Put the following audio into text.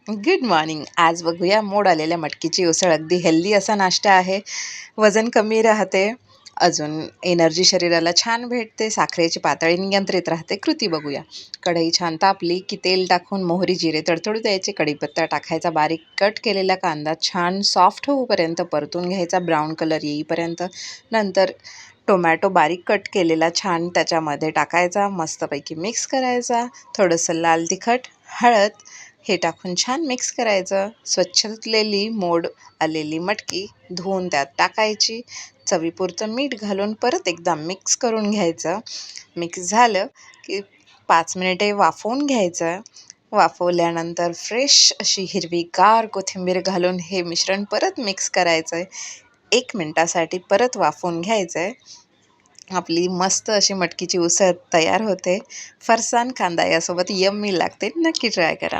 Good morning. आज बघूया मोड आलेल्या मटकीची उसळ. अगदी हेल्दी असा नाश्ता आहे. वजन कमी राहते, अजून एनर्जी शरीराला छान भेटते, साखरेची पातळी नियंत्रित राहते. कृती बघूया. कढई छान तापली की तेल टाकून मोहरी जिरे तडतडू द्यायचे. कढीपत्ता टाकायचा, बारीक कट केलेला कांदा छान सॉफ्ट होऊपर्यंत परतून घ्यायचा, ब्राऊन कलर येईपर्यंत. नंतर टोमॅटो बारीक कट केलेला छान त्याच्यामध्ये टाकायचा, मस्तपैकी मिक्स करायचा. थोडंसं लाल तिखट, हळद हे टाकून छान मिक्स करायचं. स्वच्छ धुतलेली मोड आलेली मटकी धुवून त्यात टाकायची. चवीपुरतं मीठ घालून परत एकदा मिक्स करून घ्यायचं. मिक्स झालं की 5 मिनिटे वाफवून घ्यायचं. वाफवल्यानंतर फ्रेश अशी हिरवीगार कोथिंबीर घालून हे मिश्रण परत मिक्स करायचं आहे. 1 मिनिटासाठी परत वाफवून घ्यायचं आहे. आपली मस्त अशी मटकीची उसळ तयार होते. फरसाण कांदा यासोबत यम्मी लागते. नक्की ट्राय करा.